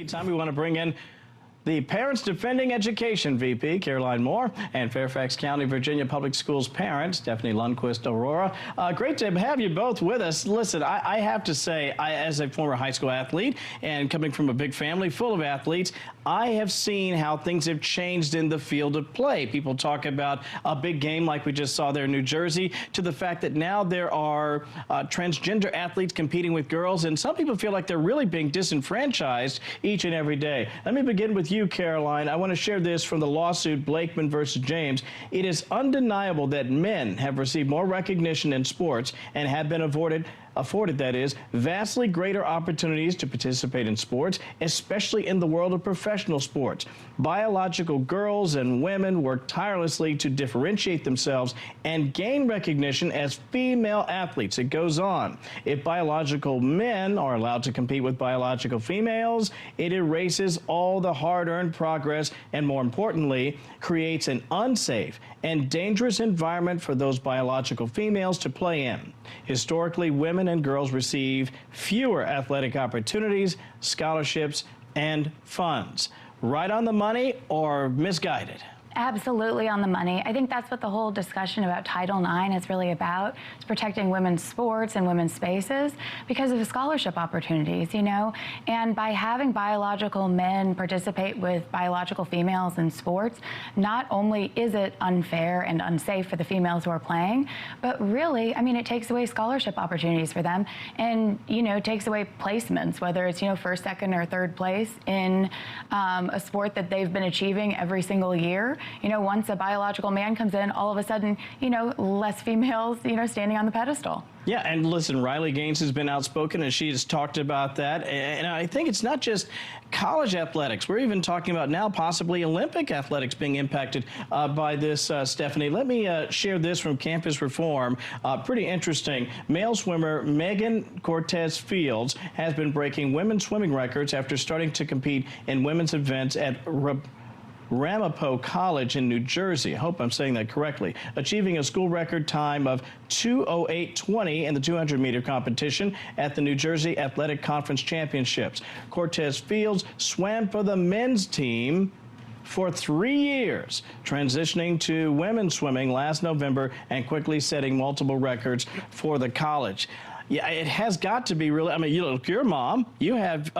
Time we want to bring in the Parents Defending Education VP, Caroline Moore, and Fairfax County, Virginia Public Schools parent, Stephanie Lundquist Aurora. Great to have you both with us. Listen, I have to say, as a former high school athlete and coming from a big family full of athletes, I have seen how things have changed in the field of play. People talk about a big game like we just saw there in New Jersey, to the fact that now there are transgender athletes competing with girls, and some people feel like they're really being disenfranchised each and every day. Let me begin with you, Caroline. I want to share this from the lawsuit Blakeman versus James. It is undeniable that men have received more recognition in sports and have been afforded, that is, vastly greater opportunities to participate in sports, especially in the world of professional sports. Biological girls and women work tirelessly to differentiate themselves and gain recognition as female athletes. It goes on. If biological men are allowed to compete with biological females, it erases all the hard-earned progress and, more importantly, creates an unsafe and dangerous environment for those biological females to play in. Historically, women and girls receive fewer athletic opportunities, scholarships, and funds. Right on the money or misguided? Absolutely on the money. I think that's what the whole discussion about Title IX is really about. It's protecting women's sports and women's spaces because of the scholarship opportunities, you know? And by having biological men participate with biological females in sports, not only is it unfair and unsafe for the females who are playing, but really, I mean, it takes away scholarship opportunities for them and, you know, takes away placements, whether it's, you know, first, second, or third place in a sport that they've been achieving every single year. You know, once a biological man comes in, all of a sudden, you know, less females, you know, standing on the pedestal. Yeah, and listen, Riley Gaines has been outspoken, and she has talked about that. And I think it's not just college athletics. We're even talking about now possibly Olympic athletics being impacted by this, Stephanie. Let me share this from Campus Reform. Pretty interesting. Male swimmer Megan Cortez Fields has been breaking women's swimming records after starting to compete in women's events at Ramapo College in New Jersey. I hope I'm saying that correctly. Achieving a school record time of 2:08:20 in the 200-meter competition at the New Jersey Athletic Conference Championships. Cortez Fields swam for the men's team for 3 years, transitioning to women's swimming last November and quickly setting multiple records for the college. Yeah, it has got to be really, I mean, you look, you're a mom, you have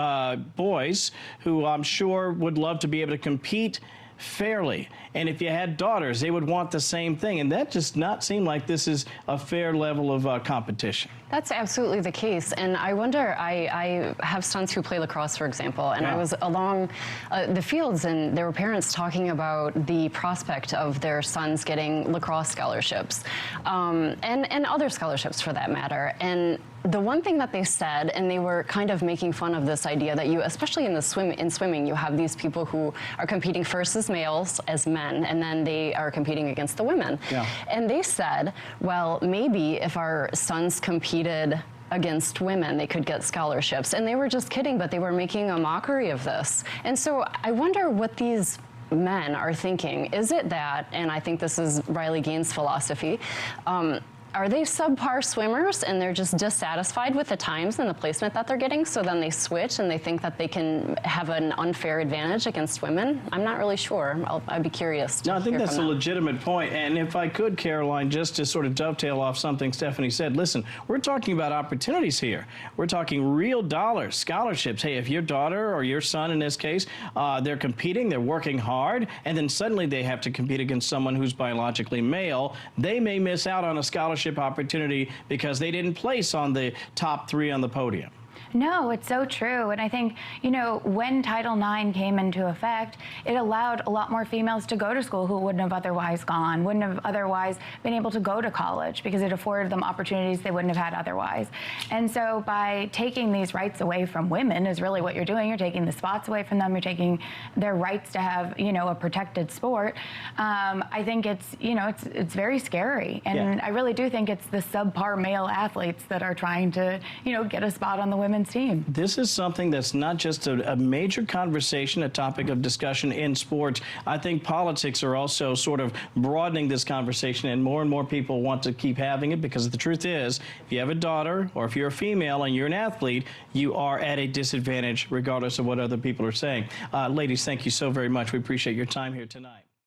boys who I'm sure would love to be able to compete fairly. And if you had daughters, they would want the same thing. And that does not seem like this is a fair level of competition. That's absolutely the case. And I wonder, I have sons who play lacrosse, for example, and I was along the fields and there were parents talking about the prospect of their sons getting lacrosse scholarships and other scholarships for that matter. And the one thing that they said, and they were kind of making fun of this idea that you, especially in swimming, you have these people who are competing first as males, as men, and then they are competing against the women. Yeah. And they said, well, maybe if our sons competed against women, they could get scholarships. And they were just kidding, but they were making a mockery of this. And so I wonder what these men are thinking. Is it that, and I think this is Riley Gaines' philosophy, are they subpar swimmers and they're just dissatisfied with the times and the placement that they're getting, so then they switch and they think that they can have an unfair advantage against women? I'm not really sure. I'd be curious to No, I think that's a them. legitimate point. And if I could, Caroline, just to sort of dovetail off something Stephanie said, listen, we're talking about opportunities here. We're talking real dollars, scholarships. Hey, if your daughter or your son in this case, they're competing, they're working hard, and then suddenly they have to compete against someone who's biologically male, they may miss out on a scholarship opportunity because they didn't place on the top 3 on the podium. No, it's so true. And I think, you know, when Title IX came into effect, it allowed a lot more females to go to school who wouldn't have otherwise gone, wouldn't have otherwise been able to go to college because it afforded them opportunities they wouldn't have had otherwise. And so by taking these rights away from women is really what you're doing. You're taking the spots away from them. You're taking their rights to have, you know, a protected sport. I think it's, you know, it's very scary. And I really do think it's the subpar male athletes that are trying to, you know, get a spot on the women's women's team. This is something that's not just a major conversation, a topic of discussion in sports. I think politics are also sort of broadening this conversation, and more people want to keep having it, because the truth is, if you have a daughter or if you're a female and you're an athlete, you are at a disadvantage regardless of what other people are saying. Ladies, thank you so very much. We appreciate your time here tonight.